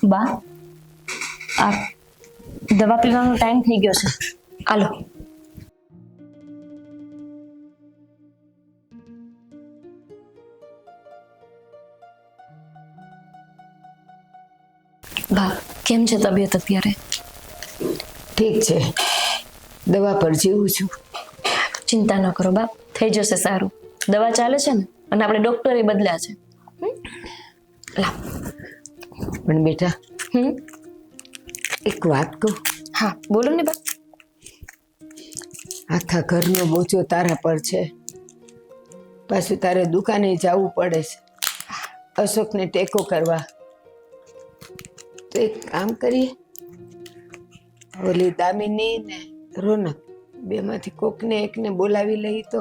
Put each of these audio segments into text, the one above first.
બા, આ દવા પીવાનો ટાઈમ થઈ ગયો છે. હાલો. બા, કેમ છે તબિયત અત્યારે? ઠીક છે, દવા પર જીવું છું. ચિંતા ન કરો બા, થઈ જશે સારું. દવા ચાલે છે ને, અને આપણે ડોક્ટરે બદલ્યા છે. લાવ. પણ બેટા, હમ. એક વાત કહું? હા, બોલો ને બા. આખા ઘરનો બોજો તારા પર છે, પાછું તારે દુકાને જવું પડે છે અશોકને ટેકો કરવા. તો એક કામ કરીએ, ઓલી દામિની ને રોનક બેમાંથી કોકને એકને બોલાવી લઈ તો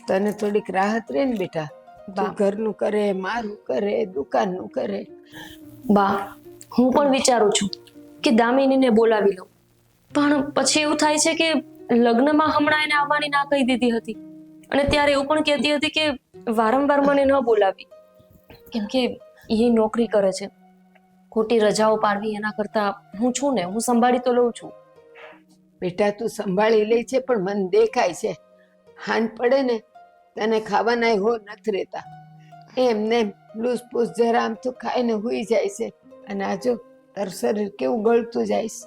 તને થોડીક રાહત રહે ને બેટા. તું ઘરનું કરે, મારું કરે, દુકાનનું કરે. બા, હું પણ વિચારું છું કે દામિનીને બોલાવી લઉં, પણ પછી એવું થાય છે કે લગ્નમાં હમણાં એને આવવાની ના કહી દીધી હતી, અને ત્યારે એવું પણ કહેતી હતી કે વારંવાર મને ન બોલાવી, કેમ કે એ નોકરી કરે છે. ખોટી રજાઓ પાડવી એના કરતા હું છું ને, હું સંભાળી તો લઉં છું. બેટા તું સંભાળી લે છે, પણ મને દેખાય છે હાન પડે ને તને ખાવાના હો નથી રહેતા. એમને લૂસ પૂસ જરા આમ તો ખાઈને હુઈ જાય છે, અને આ જો તારું શરીર કેવું ગળતું જાય છે.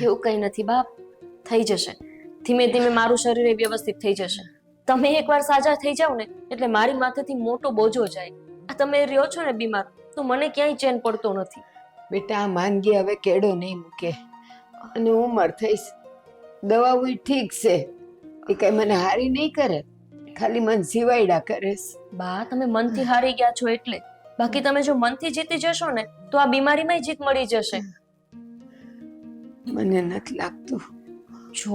એવું કઈ નથી બાપ, થઈ જશે. ધીમે ધીમે મારું શરીર એ વ્યવસ્થિત થઈ જશે. તમે એકવાર સાજા થઈ જાવ ને એટલે મારી માથેથી મોટો બોજો જાય. આ તમે રહ્યો છો ને બીમાર, તો મને ક્યાંય ચેન પડતો નથી. બેટા આ માંદગી હવે કેડો નહીં મૂકે, અને ઉંમર થઈશ. દવાઓ ઠીક છે, એ કઈ મને હારી નહીં કરે, ખાલી મન સિવાયડા કરે. બા, તમે મનથી હારી ગયા છો એટલે. બાકી તમે જો મનથી જીતી જશો ને તો આ બીમારીમાં જીત મળી જશે. મને નથી લાગતું. જો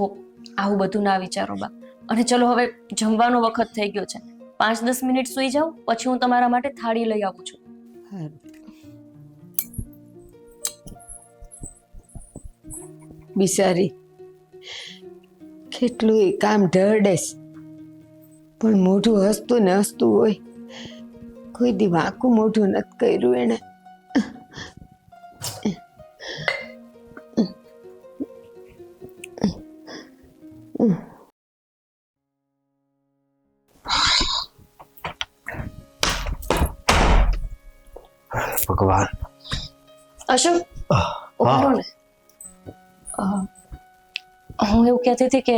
આવું બધું ના વિચારો બા, અને ચલો હવે જમવાનો વખત થઈ ગયો છે. 5-10 મિનિટ સુઈ જાઓ, પછી હું તમારા માટે થાળી લઈ આવું છું. બિચારી કેટલું એ કામ ઢળે, પણ મોઢું હસતું ને હસતું હોય. કોઈ દી વાંકું મોઢું નથી કર્યું એને. ભગવાન. અશોક, ઉભો ને. હું એવું કહેતી હતી કે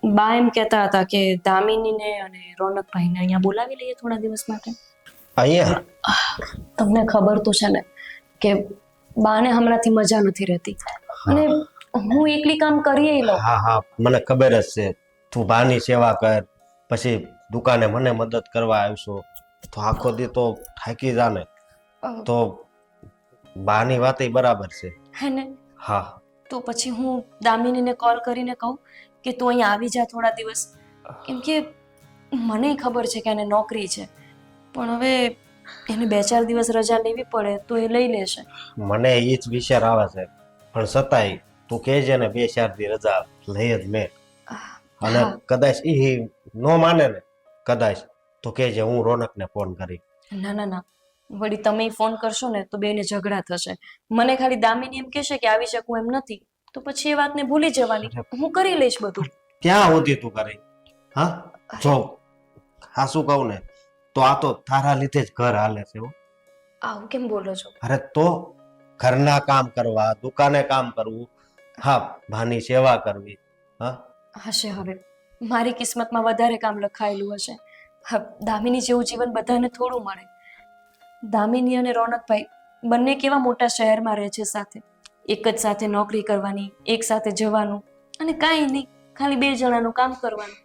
બા એમ કહેતા હતા કે દામિનીને અને રોનકભાઈને અહીંયા બોલાવી લઈએ થોડા દિવસ માટે. અહીંયા તમને ખબર તો છે ને કે બાને હમણાંથી મજા નથી રહેતી, અને હું એકલી કામ કરી લઉં. હા હા, મને ખબર જ છે. તું બાની સેવા કર, પછી દુકાને મને મદદ કરવા આવશો, તો આખો દી તો થાકી જાને. તો બાની વાત બરાબર છે હે ને? હા. તો પછી હું દામિનીને કોલ કરીને કહું કે તું અહીંયા આવી જા થોડા દિવસ, કેમ કે મને ખબર છે કે એને નોકરી છે, પણ હવે એને 2-4 દિવસ રજા લેવી પડે તો એ લઈ લેશે. મને એ જ વિચાર આવે છે, પણ છતાંય તું કહેજે ને 2-4 દી રજા લઈ જ લે. અને કદાચ એ ન માને ને, કદાચ તો કહેજે હું રોનકને ફોન કરી. ના ના ના, વળી તમે ફોન કરશો ને તો બેને ઝઘડા થશે. મને ખાલી દામિની એમ કહેશે કે આવી શકું એમ નથી, તો પછી એ વાતને ભૂલી જવાની. હું કરી લઈશ બધું. ક્યાં હોતી તું કરી? હા, જો હા શું કહું ને, તો આ તો તારા લીધે જ ઘર હાલે છે. આવું કેમ બોલો છો? અરે તો ઘરના કામ કરવા, દુકાને કામ કરવું, હા ભાની સેવા કરવી. હા હશે, હવે મારી કિસ્મતમાં વધારે કામ લખાયેલું હશે. દામિની જેવું જીવન બધાને થોડું મળે. દામિની અને રોનકભાઈ બંને કેવા મોટા શહેરમાં રહે છે સાથે, એક જ સાથે નોકરી કરવાની, એક સાથે જવાનું, અને કાંઈ નહીં, ખાલી 2 જણાનું કામ કરવાનું.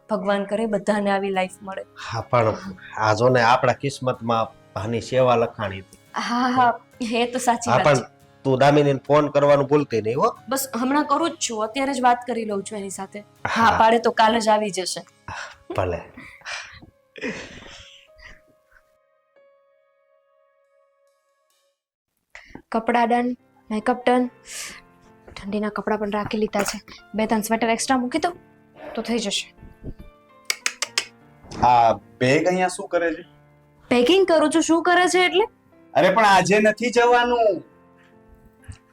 ભગવાન કરે બધાને આવી લાઈફ મળે. હા, પણ આ જો ને આપણા કિસ્મતમાં ભાની સેવા લખાણી હતી. હા હા, એ તો સાચી વાત છે. તું દામિનીને ફોન કરવાનું ભૂલતી નહીં હો. બસ હમણાં કરું જ છું, અત્યારે જ વાત કરી લઉં છું એની સાથે. હા પાડે તો કાલે જ આવી જશે. ભલે. કપડા ડન, મેકઅપ ડન, ઠંડીના કપડા પણ રાખી લીધા છે. 2-3 સ્વેટર એક્સ્ટ્રા મૂકી દો તો થઈ જશે. આ બેગ અહીંયા શું કરે છે? પેકિંગ કરું છું. શું કરે છે એટલે? અરે પણ આજે નથી જવાનું.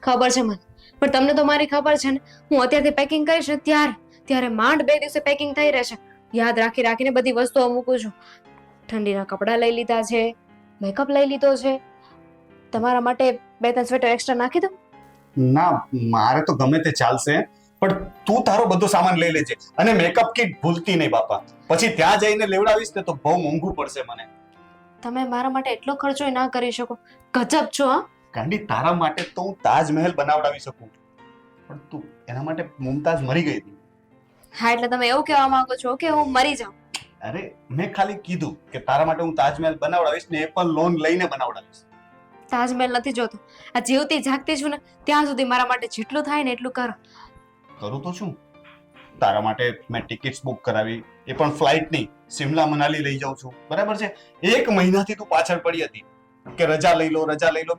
ખબર છે મને, પણ તમને તો મારી ખબર છે ને, હું અત્યારથી પેકિંગ કરીશ ને ત્યારે માંડ 2 દિવસે પેકિંગ થઈ રહેશે. યાદ રાખીને બધી વસ્તુઓ મૂકું છું. ઠંડીના કપડાં લઈ લીધા છે, મેકઅપ લઈ લીધો છે. તમારા માટે 2-3 સ્વેટર એક્સ્ટ્રા નાખી દઉં? ના, મારે તો ગમે તે ચાલશે, પણ તું તારો બધો સામાન લઈ લેજે અને મેકઅપ કિટ ભૂલતી નહીં બાપા. પછી ત્યાં જઈને લેવડાવીશ ને તો બહુ મોંઘું પડશે મને. તમે મારા માટે એટલો ખર્ચો ના કરી શકો. ગજબ છો હા. ગાંડી, તારા માટે તો હું તાજમહેલ બનાવડાવી શકું, પણ તું એના માટે મુમતાઝ મરી ગઈ હતી. હા, એટલે તમે એવું કહેવા માંગો છો કે હું મરી જાઉં? અરે, મેં ખાલી કીધું કે તારા માટે હું તાજમહેલ બનાવડાવીશ ને એ પણ લોન લઈને બનાવડાવીશ. તાજમહેલ નથી જોતો. આ જીવતી જાગતી છું ને ત્યાં સુધી મારા માટે જેટલું થાય ને એટલું કરો. કરું તો છું. તારા માટે મેં ટિકિટ્સ બુક કરાવી, એ પણ ફ્લાઇટની. સિમલા મનાલી લઈ જાઉં છું, બરાબર છે. 1 મહિનાથી તું પાછળ પડી હતી કે રજા લઈ લો.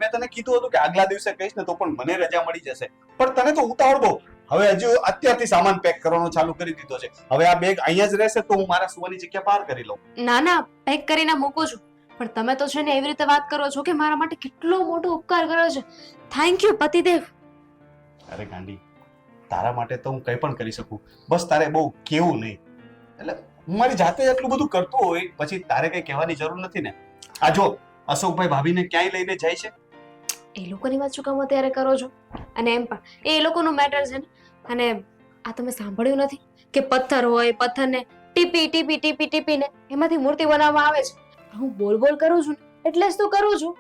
મેં તને કીધું હતું કે આગલા દિવસે કહીશ ને તો પણ મને રજા મળી જશે, પણ તને તો ઉતાવળ બહુ. હવે હજુ અત્યારથી સામાન પેક કરવાનો ચાલુ કરી દીધો છે. હવે આ બેગ અહીંયા જ રહેશે તો હું મારા સુવાની જગ્યા પાર કરી લઉં. ના, પેક કરીને મૂકું છું. પણ તમે તો છે ને એવી રીતે વાત કરો છો કે મારા માટે કેટલો મોટો ઉપકાર કર્યો છે. થેન્ક યુ પતિદેવ. અરે ગાંડી, તારા માટે તો હું કંઈ પણ કરી શકું, બસ તારે બહુ કેવું નહીં. એટલે હું મારી જાતે એટલું બધું કરતો હોય પછી તારે કંઈ કહેવાની જરૂર નથી ને. આ જો અશોકભાઈ ભાભીને ક્યાંય લઈને જાય છે. એ લોકોની વાત શું કામ અત્યારે કરો છો? અને એમ પણ એ લોકોનો મેટર છે ને. અને આ તમે સાંભળ્યું નથી કે પથ્થર હોય, પથ્થરને ટીપીને એમાંથી મૂર્તિ બનાવવામાં આવે છે. હું બોલ કરું છું ને એટલે જ તો કરું છું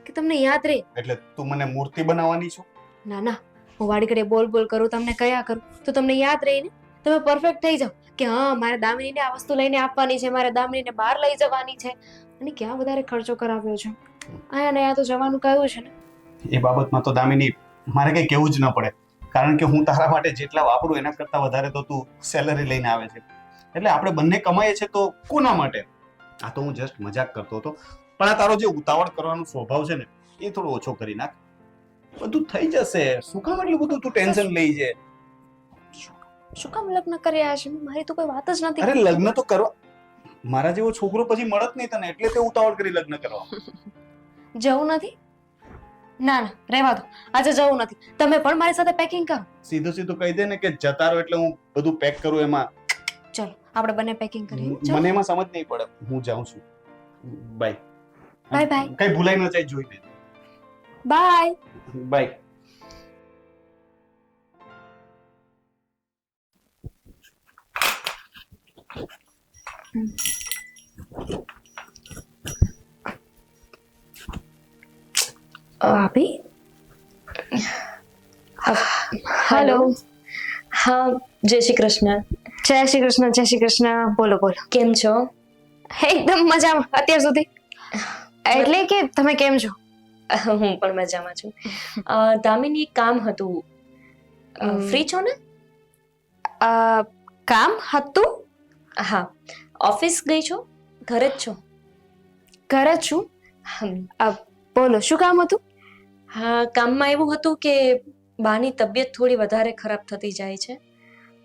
કે તમને યાદ રહે. એટલે તું મને મૂર્તિ બનાવવાની છો? ના, હું વાડી ઘડીએ બોલ કરું, તમને કયા કરું તો તમને યાદ રહે ને. તમે પરફેક્ટ થઈ જાઓ કે હા, મારે દામિનીને આ વસ્તુ લઈને આપવાની છે, મારે દામિનીને બહાર લઈ જવાની છે. અને ક્યાં વધારે ખર્ચો કરાવ્યો છે. અહીંયા તો જવાનું કહ્યું છે ને. એ બાબતમાં તો દામિની મારે કંઈ કહેવું જ ન પડે, કારણ કે હું તારા માટે જેટલા વાપરું એના કરતાં વધારે તો તું સેલરી લઈને આવે છે. એટલે આપણે બંને કમાઈએ છે તો કોના માટે? આ તો હું જસ્ટ મજાક કરતો હતો, પણ આ તારો જે ઉતાવળ કરવાનો સ્વભાવ છે ને એ થોડો ઓછો કરી નાખ. બધું થઈ જશે. શું કામ એટલું બધું તું ટેન્શન લઈ છે? શું કામ લગ્ન કર્યા છે? મારી તો કોઈ વાત જ નથી. અરે લગ્ન તો કરવા, મારા જેવો છોકરો પછી મળત નહીં તને, એટલે તે ઉતાવળ કરી લગ્ન કરવા. જવું નથી? ના, રહેવા દો. આજે જવું નથી. તમે પણ મારી સાથે પેકિંગ કરો. સીધું કહી દે ને કે જતા રહો એટલે હું બધું પેક કરું. એમાં ચલો આપણે બંને પેકિંગ કરીએ. મને એમાં સમજ નહીં પડે. હું જાઉં છું. બાય. બાય. કઈ ભૂલાઈ ન જાય, જોઈ લેજે. બાય. બાય. ભાભી. હેલો. હા, જય શ્રી કૃષ્ણ. જય શ્રી કૃષ્ણ. બોલો. કેમ છો? એકદમ મજામાં અત્યાર સુધી. એટલે કે તમે કેમ છો? હું પણ મજામાં છું. દામિની, એક કામ હતું. ફ્રી છો ને? કામ હતું? હા. ઓફિસ ગઈ છો? ઘરે જ છો? ઘરે જ છું. બોલો, શું કામ હતું? હા, કામમાં એવું હતું કે બાની તબિયત થોડી વધારે ખરાબ થતી જાય છે.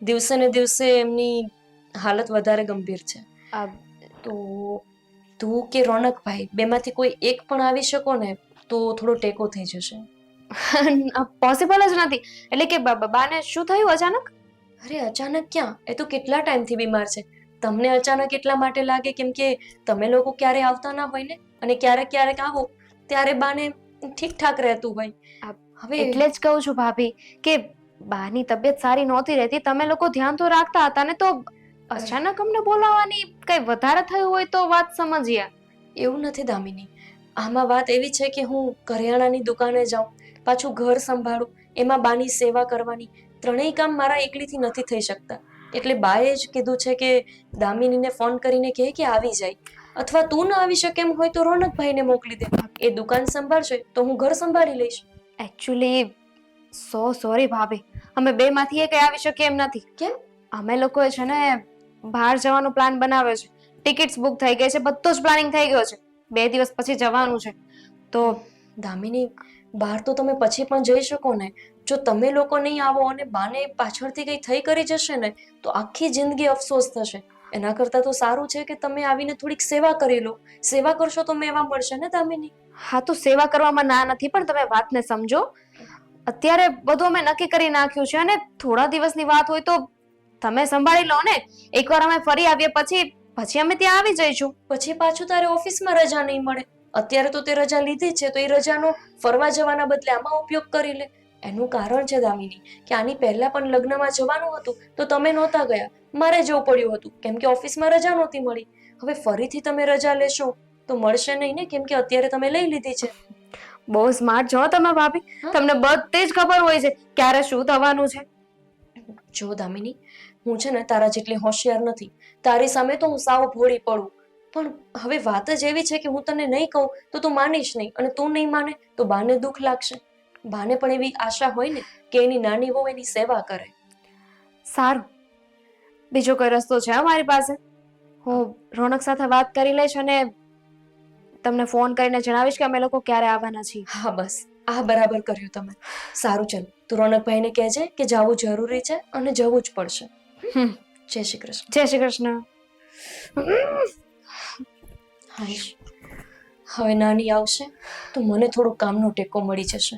દિવસે ને દિવસે એમની હાલત વધારે ગંભીર છે. તો તું કે રોનકભાઈ બેમાંથી કોઈ એક પણ આવી શકો ને તો થોડો ટેકો થઈ જશે. પોસિબલ જ નથી. એટલે કે બાને શું થયું અચાનક? અરે અચાનક ક્યાં, એ તો કેટલા ટાઈમથી બીમાર છે. તમને અચાનક એટલા માટે લાગે કેમ કે તમે લોકો ક્યારે આવતા ના હોય ને, અને ક્યારેક આવો ત્યારે બાને ઠીકઠાક રહેતું હોય. હવે એટલે જ કહું છું ભાભી કે બાની તબિયત સારી નહોતી રહેતી, તમે લોકો ધ્યાન તો રાખતા હતા ને, તો અચાનક અમને બોલાવવાની કઈ વધારે થયું હોય તો વાત સમજ્યા. એવું નથી દામિની. આમાં વાત એવી છે કે હું કરિયાણાની દુકાને જાઉં, પાછું ઘર સંભાળું, એમાં બાની સેવા કરવાની, ત્રણેય કામ મારા એકલીથી નથી થઈ શકતા. એટલે બાએ જ કીધું છે કે દામિનીને ફોન કરીને કહે કે આવી જાય, અથવા તું ન આવી શકે એમ હોય તો રોનકભાઈને મોકલી દે. એ દુકાન સંભાળશે તો હું ઘર સંભાળી લઈશ. એકચ્યુઅલી સોરી ભાભી, અમે બે માંથી એક આવી શકીએ એમ નથી. કેમ? અમે લોકોએ છે ને બહાર જવાનો પ્લાન બનાવ્યો છે. ટિકિટ્સ બુક થઈ ગઈ છે, બધું જ પ્લાનિંગ થઈ ગયો છે. 2 દિવસ પછી જવાનું છે. તો દામિની, બહાર તો તમે પછી પણ જઈ શકો ને. જો તમે લોકો નહીં આવો અને બાને પાછળથી કંઈ થઈ કરી જશે ને તો આખી જિંદગી અફસોસ થશે. એના કરતાં તો સારું છે કે તમે આવીને થોડીક સેવા કરી લો. સેવા કરશો તો મેવા મળશે ને દામિની. હા તો સેવા કરવામાં ના નથી, પણ તમે વાતને સમજો. અત્યારે બધું અમે નક્કી કરી નાખ્યું છે અને થોડા દિવસની વાત હોય તો તમે સંભાળી લો ને. એકવાર અમે ફરી આવીએ પછી અમે ત્યાં આવી જઈશું. પછી પાછું તારે ઓફિસમાં રજા નહીં મળે. અત્યારે તો તે રજા લીધી છે તો એ રજાનો ફરવા જવાના બદલે આમાં ઉપયોગ કરી લે. એનું કારણ છે દામિની કે આની પહેલા પણ લગ્નમાં જવાનું હતું તો તમે નહોતા ગયા, મારે જવું પડ્યું હતું કેમ કે ઓફિસમાં રજા નહોતી મળી. હવે ફરીથી તમે રજા લેશો તો મળશે નહીં ને, કેમ કે અત્યારે તમે લઈ લીધી છે. બહુ સ્માર્ટ છો તમે ભાભી. તમને બધે જ ખબર હોય છે ક્યારે શું થવાનું છે. જો દામિની, હું છે ને તારા જેટલી હોશિયાર નથી. તારી સામે તો હું સાવ ભોળી પડું, પણ હવે વાત જ એવી છે કે હું તને નહીં કહું તો તું માનીશ નહીં, અને તું નહીં માને તો બાને દુઃખ લાગશે. બાને પણ એવી આશા હોય ને કે એની નાની વહુ એની સેવા કરે. સારું, બીજો કોઈ રસ્તો છે અમારી પાસે? હું રોનક સાથે વાત કરી લઈશ અને તમને ફોન કરીને જણાવીશ કે અમે લોકો ક્યારે આવવાના છીએ. હા બસ, આ બરાબર કર્યું તમે. સારું ચાલ, તું રોનકભાઈને કહેજે કે જવું જરૂરી છે અને જવું જ પડશે. જય શ્રી કૃષ્ણ. જય શ્રી કૃષ્ણ. હાશ, હવે નાની આવશે તો મને થોડો કામનો ટેકો મળી જશે.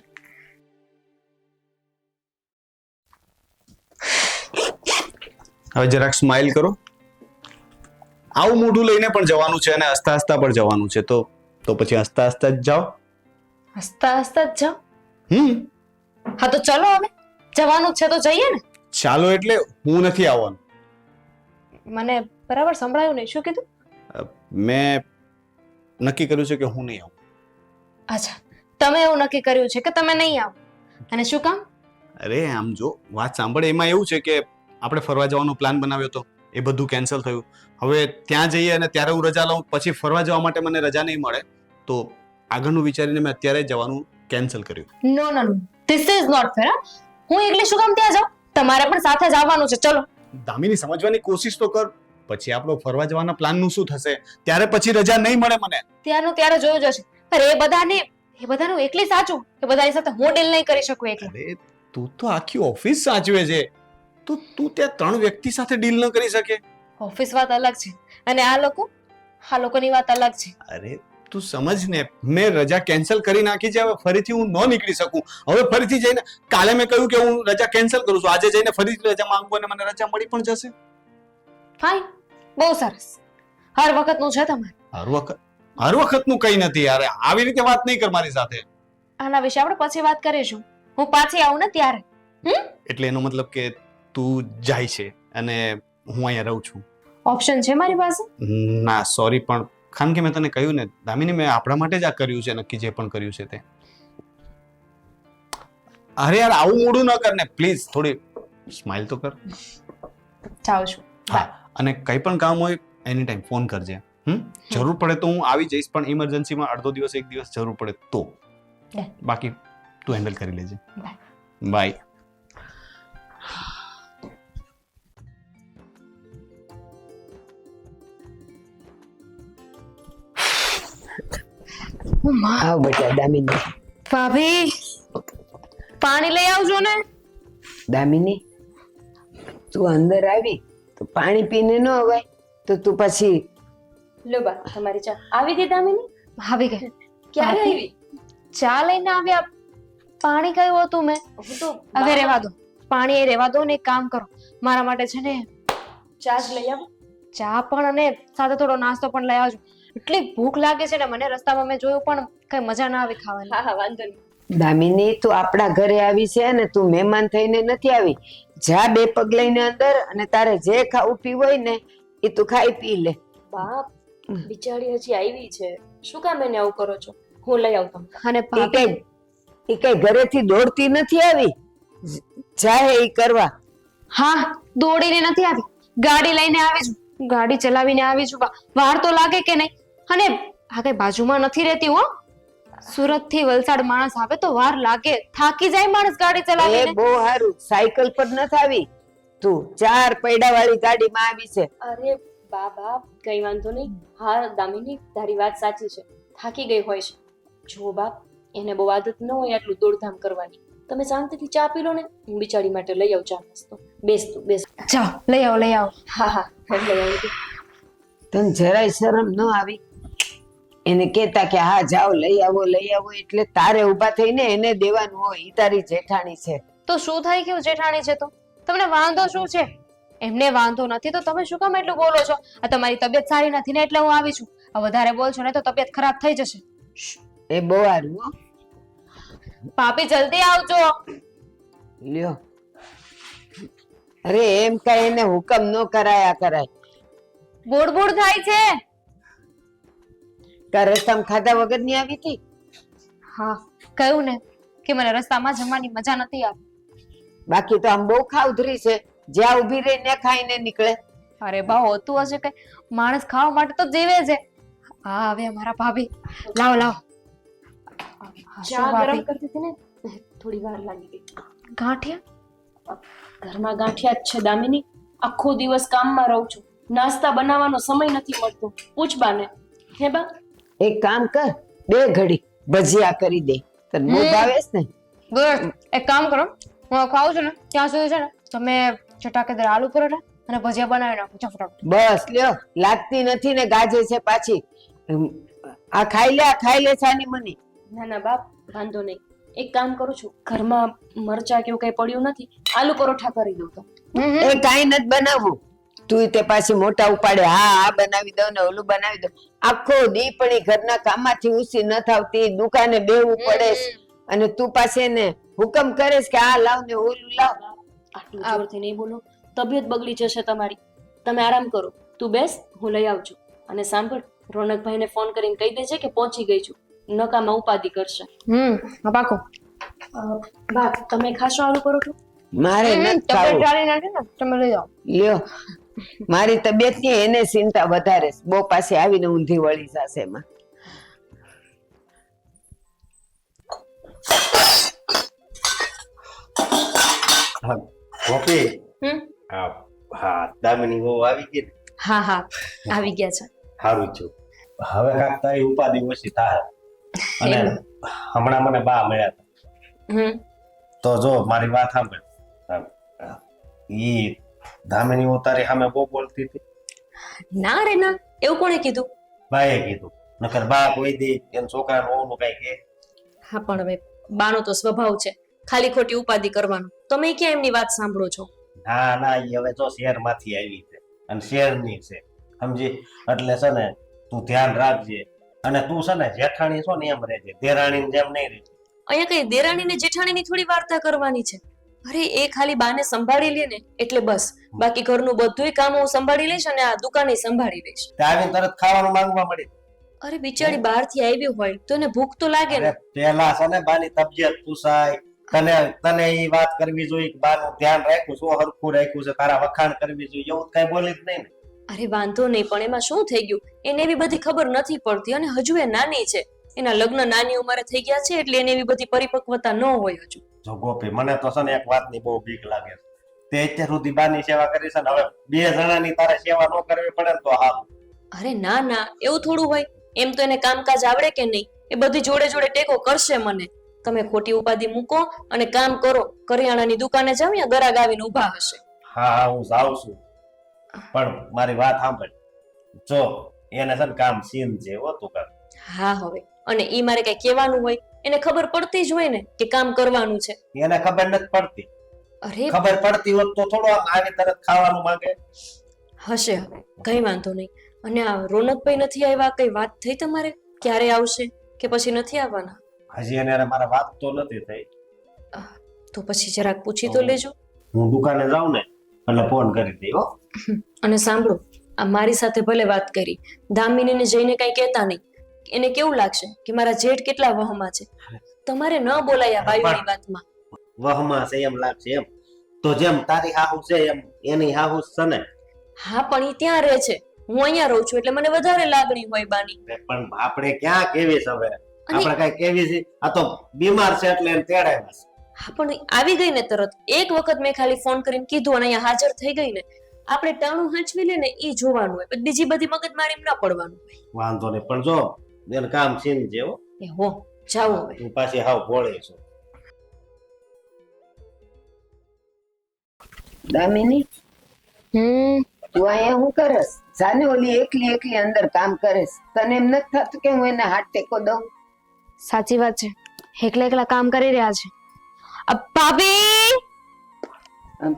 હવે જરાક સ્માઇલ કરો. આવું મોઢું લઈને પણ જવાનું છે અને હસતા હસતા પણ જવાનું છે, તો પછી હસતા હસતા જ જાઓ. હસતા હસતા જ જાઓ. હમ હા તો ચલો, હવે જવાનું જ છે તો જઈએ ને. ચાલો એટલે હું નથી આવવાનું. મને બરાબર સંભળાયું નહીં, શું કીધું? મેં નક્કી કર્યું છે કે હું નહીં આવું. અચ્છા, તમે એવું નક્કી કર્યું છે કે તમે નહીં આવો, અને શું કામ? અરે આમ જો વાત સાંભળે, એમાં એવું છે કે આપણે ફરવા જવાનો પ્લાન બનાવ્યો હતો, એ બધું કેન્સલ થયું. હવે ત્યાં જઈએ અને ત્યારે હું રજા લઉં, પછી ફરવા જવા માટે મને રજા નહીં મળે, તો આગળનું વિચારીને મેં અત્યારે જવાનું કેન્સલ કર્યું. નો નો નો, ધીસ ઇઝ નોટ ફેર. હું એકલી શું કામ ત્યાં જાઉં? તમારે પણ સાથે જ આવવાનું છે. ચલો. દામિની, સમજવાની કોશિશ તો કર. પછી આપણો ફરવા જવાના પ્લાનનું શું થશે? ત્યારે પછી રજા નહીં મળે મને. ત્યારનું ત્યારે જોયું જશે. અરે એ બધાનું એકલી સાચું કે બધાની સાથે હું ડીલ નહીં કરી શકું એકલી? અરે તું તો આખી ઓફિસ સાચવે છે, તો તું ત્યાં 3 વ્યક્તિ સાથે ડીલ ન કરી શકે? ઓફિસ વાત અલગ છે અને આ લોકોની વાત અલગ છે. અરે તું સમજ ને, મેં રજા કેન્સલ કરી નાખી છે. હવે ફરીથી હું ન નીકળી શકું. હવે ફરીથી જઈને કાલે મેં કહ્યું કે હું રજા કેન્સલ કરું છું, આજે જઈને ફરીથી રજા માંગુ અને મને રજા મળી પણ જશે. ફાઇન, બહુ સરસ. હર વખતનું છે તમારે. હર વખતનું કઈ નથી યાર. આવી રીતે વાત નહીં કર મારી સાથે. આના વિશે આપણે પછી વાત કરીશું. હું પાછી આવું ને ત્યારે. એટલે એનો મતલબ કે તું જાય છે અને હું અહીંયા રહું છું? ઓપ્શન છે મારી પાસે? ના સોરી, પણ કારણ કે મેં તને કહ્યું ને દામિની, મેં આપણા માટે જ આ કર્યું છે, નક્કી જે પણ કર્યું છે તે. અરે યાર આવું મોડું ન કર ને પ્લીઝ, થોડી સ્માઇલ તો કર. જાઉં છું. હા, અને કંઈ પણ કામ હોય એની ટાઈમ ફોન કરજે. જરૂર પડે તો હું આવી જઈશ, પણ ઇમરજન્સીમાં અડધો દિવસ 1 દિવસ જરૂર પડે તો. બાકી તું હેન્ડલ કરી લેજે. બાય. આવ બેટા દામિની. ભાભી, પાણી લઈ આવજો ને. દામિની, તું અંદર આવી તો પાણી પીને ન અવાય, તો તું પછી લો બા, તમારી ચા આવી ગઈ દામિની? આવી ગઈ. ક્યારે ભાભી, આવી? ચા લઈને આવ્યા, પાણી કયું હતું મેં? હું તો હવે રહેવા દો, પાણી એ રહેવા દો ને એક કામ કરો, મારા માટે છે ને ચા જ લઈ આવો. ચા પણ અને સાથે થોડો નાસ્તો પણ લઈ આવજો. એટલી ભૂખ લાગે છે ને મને, રસ્તામાં મેં જોયું પણ કઈ મજા ના આવી ખાવાની. હા હા, વાંધો નહીં. દામિની, તું આપણા ઘરે આવી છે ને તું મહેમાન થઈને નથી આવી. જા 2 પગ લઈને અંદર, અને તારે જે ખાવું પીવું હોય ને એ તું ખાઈ પી લે. બાપ, બિચારી હજી આવી છે, શું કામ એને આવું કરો છો? હું લઈ આવું તમને. અને ભાભી, એ કઈ ઘરેથી દોડતી નથી આવી, જાય એ કરવા. હા, દોડીને નથી આવી, ગાડી લઈને આવી છું, ગાડી ચલાવીને આવી છું. વાર તો લાગે કે નહીં? અને આ કઈ બાજુમાં નથી રહેતી હો. સુરત થી વલસાડ માણસ આવે તો વાર લાગે, થાકી જાય માણસ ગાડી એ ચલાવીને. બહુ સારું, સાયકલ પર નથી આવી, તું 4 પૈડા વાળી ગાડીમાં આવી છે. અરે બા, કઈ વાંધો નહીં. હા દામિની, તારી વાત સાચી છે, થાકી ગઈ હોય છે. જો બાપ, એને બહુ આદત ન હોય આટલું દોડધામ કરવાની. તમે શાંતિથી ચા પી લો ને, હું બિચારી માટે લઈ આવું ચા નાસ્તો. બેસ. જાઓ, લઈ આવો, લઈ આવો. હા, લઈ આવું. તને જરાય શરમ ન આવી? એને કહેતા કે હા જાઓ લઈ આવો એટલે તારે ઊભા થઈને એને દેવાનું હોય. ઈ તારી જેઠાણી છે. તો શું થઈ ગયું જેઠાણી છે તો તમને વાંધો શું છે? એમને વાંધો નથી તો તમે શું કામ એટલું બોલો છો? આ તમારી તબિયત સારી નથી ને એટલે હું આવી છું. આ વધારે બોલશો ને તો તબિયત ખરાબ થઈ જશે. એ બહુ સારું હો. ભાભી જલ્દી આવજો. લ્યો અરે એમ કઈ એને હુકમ ન કરાય. બોડ બોડ થાય છે. કા રસ્તામાં ખાધા વગર ની આવી હતી? હા કહ્યું ને કે મને રસ્તામાં જમવાની મજા નથી આવતી. બાકી તો આમ બહુ ખાવધરી છે, જ્યાં ઊભી રહીને ખાઈને નીકળે. અરે બા હોતું હશે કે માણસ ખાવા માટે તો જીવે છે. હા હવે મારા ભાભી લાવ લાવ. ચા ગરમ કરતી હતી ને થોડી વાર લાગી ગઈ. ગાંઠિયા ઘરમાં ગાંઠિયા જ છે દામિની. આખો દિવસ કામમાં રહું છું, નાસ્તા બનાવવાનો સમય નથી મળતો. પૂછ બાને. હે બા? એક કામ કર, 2 ઘડી ભજીયા કરી દે. તને બહુ ભાવે છે ને? ગુડ. એક કામ કરો, હું ખાઉં છું ને ત્યાં સુધી છે ને તમે ચટાકેદાર આલુ પરોઠા અને ભજીયા બનાવી નાખો ફટાફટ. બસ લ્યો, લાગતી નથી ને ગાજે છે પાછી. આ ખાઈ લે સાની મની. ના ના બાપ, વાંધો નહીં. એક કામ કરું છું, ઘરમાં મરચા કેવું કઈ પડ્યું નથી, આલુ પરોઠા કરી દઉં તો. એ કાઈ નથી બનાવવું. તું તે પાછી મોટા ઉપાડે, હા આ બનાવી દઉં ને ઓલું બનાવી દઉં. આખો દી પણ ઈ ઘરના કામમાંથી ઉસી ન થાવતી, દુકાને બેહવું પડે અને તું પાસે ને હુકમ કરે કે આ લાવ ને ઓલું લાવ. આટલું જોરથી નહીં બોલો, તબિયત બગડી જશે તમારી. તમે આરામ કરો, તું બેસ, હું લઈ આવું છું. અને સાંભળ, રોનકભાઈને ફોન કરીને કહી દેજે કે પહોંચી ગઈ છું. નકામાં ઉપાધિ કરશે. હા પાકો. બા તમે ખાશો આલુ પરોઠું? મારે નથી તબિયત ખાવું. સારી નથી ને તમે લઈ જાઓ. લ્યો મારી તબિયત ની એને ચિંતા વધારે છે. બહુ પાસે આવીને ઊંધી વળી જશે એમાં. ગોપી, હમ? હા દામિની વહુ આવી ગઈ ને? હા હા આવી ગયા છે. સારું છું. હવે કાંઈક તારી ઉપાધિ ઓછી થાય. અને હમણાં મને બા મળ્યા હતા. તો જો મારી વાત સાંભળ. ઈ દામિની વહુ તારી સામે બહુ બોલતી હતી. ના રે ના, એવું કોણે કીધું? બાએ કીધું. નકર બા કોઈ દી એના છોકરાનું વહુનું કઈ કે? હા પણ હવે બાનો તો સ્વભાવ છે ખાલી ખોટી ઉપાધિ કરવાનો. તમે ક્યાં એમની વાત સાંભળો છો? ના ના, ઈ હવે જો શહેરમાંથી આવી છે અને શહેરની છે, સમજી? એટલે છે ને તું ધ્યાન રાખજે. અને તું છે ને જેઠાણી છો ને એમ રહેજે, દેરાણીની જેમ નહીં રહેજે. અહીંયા કઈ દેરાણી ને જેઠાણી ની થોડી વાર્તા કરવાની છે. અરે એ ખાલી બાને સંભાળી લે ને એટલે બસ. બાકી ઘરનું બધુંય કામ હું સંભાળી લઈશ અને આ દુકાને સંભાળી લઈશ. તે આવીને તરત ખાવાનું માંગવા મળી. અરે બિચારી બહારથી આવી હોય તો એને ભૂખ તો લાગે ને. અરે પેલા છે ને બાની તબિયત પૂછાય, તને ઈ વાત કરવી જોઈએ કે બાનું ધ્યાન રાખ્યું, શું હરખું રાખ્યું છે, તારા વખાણ કરવી જોઈએ, એવું કઈ બોલી જ નહીં ને. અરે વાંધો નહીં, પણ એમાં શું થઈ ગયું એને એવી બધી ખબર નથી પડતી. અને હજુ એ નાની છે, એના લગ્ન નાની ઉંમરે થઈ ગયા છે એટલે એને એવી બધી પરિપક્વતા ન હોય હજુ. જો ગોપી, મને તો છે ને એક વાતની બહુ બીક લાગે છે. તે અત્યાર સુધી બાની સેવા કરી છે ને, હવે 2 જણાની તારે સેવા ન કરવી પડે ને તો હારું. અરે ના ના, એવું થોડું હોય. એમ તો એને કામકાજ આવડે કે નહીં, એ બધી જોડે જોડે ટેકો કરશે મને. તમે ખોટી ઉપાધિ મૂકો અને કામ કરો. કરિયાણાની દુકાને જાવ, ત્યાં ગરાગ આવીને ઊભા હશે. હા હા, હું જાઉં છું, પણ મારી વાત સાંભળ. જો એને છે ને કામ સીન છે હો, તું કર. હા હવે, અને ઈ મારે કઈ કહેવાનું હોય? એને ખબર પડતી જ હોય ને કે કામ કરવાનું છે. એને ખબર નથી પડતી. અરે ખબર પડતી હોત તો થોડું આમ આવી તરત ખાવાનું માંગે. હશે હવે, કઈ વાંધો નહીં. અને આ રોનકભાઈ નથી આવ્યા, કઈ વાત થઈ તમારે? ક્યારે આવશે કે પછી નથી આવવાના? હજી એને હારે મારે વાત તો નથી થઈ. તો પછી જરાક પૂછી તો લેજો. હું દુકાને જાઉં ને એટલે ફોન કરી દઈ હો. અને સાંભળો, આ મારી સાથે ભલે વાત કરી, દામિનીને જઈને કઈ કહેતા નહીં. એને કેવું લાગશે કે મારા જેઠ કેટલા વહમાં છે. તમારે ન બોલાયા બાયુની વાતમાં. વહમાં છે એમ લાગશે એમ? તો જેમ તારી હાહુ છે એમ એની હાહુ છે ને. હા પણ ઈ ત્યાં રહે છે, હું અહીંયા રહું છું એટલે મને વધારે લાગણી હોય બાની. પણ આપણે ક્યાં કેવી છે હવે? આપણે કઈ કેવી છે? આ તો બીમાર છે એટલે એને તેડાવ્યા છે. હા પણ આવી ગઈ ને તરત. એક વખત મેં ખાલી ફોન કરીને કીધું અને અહીંયા હાજર થઈ ગઈ ને. આપણે ટાણું હાંચવી લે ને ઈ જોવાનું હોય, બીજી બધી મગજમારી ન પડવાનું હોય. વાંધો નહીં, પણ જો એને કામ સીન છે હો. એ હો, જાઓ હવે. તું પાછી હાવ ભોળી છો. દામિની તું અહીંયા હું કરસ? જાને ઓલી એકલી એકલી અંદર કામ કરેસ. તને એમ નથી થતું કે હું એને હાથ ટેકો દઉં? સાચી વાત છે, એકલા એકલા કામ કરી રહ્યા છે. ભાભી, અમ,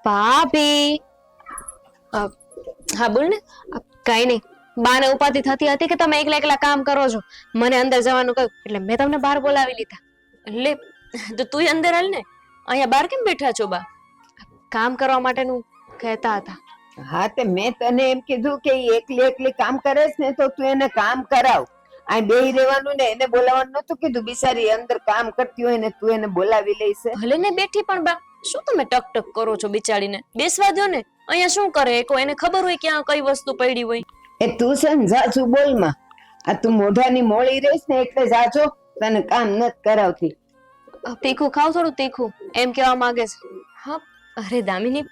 ભાભી. હા બોલ ને. કઈ નહીં, બાને ઉપાધિ થતી હતી કે તમે એકલા એકલા કામ કરો છો, મને અંદર જવાનું કહ્યું એટલે મેં તમને બહાર બોલાવી લીધા. લે તો તું અંદર હાલ ને, અહીંયા બહાર કેમ બેઠા છો બા? કામ કરવા માટેનું કહેતા હતા. હા તે મેં તને એમ કીધું કે ઈ એકલી એકલી કામ કરેસ ને તો તું એને કામ કરાવ. અહીં બેહી રહેવાનું ને એને બોલાવવાનું નતું કીધું. બિચારી અંદર કામ કરતી હોય ને તું એને બોલાવી લઈશ. ભલે ને બેઠી પણ બા, શું તમે ટક ટક કરો છો બિચારીને? બેસવા દો ને, અહીંયા શું કરે? કોઈ એને ખબર હોય ક્યાં કઈ વસ્તુ પડી હોય? એ તું છે ને જાજુ બોલમાં. આ તું મોઢાની મોળી રહીશ ને એટલે જાજો, તને કામ નથી કરાવતી. તીખું ખાવ, થોડું તીખું, એમ કેવા માંગે છે. હા અરે દામિની,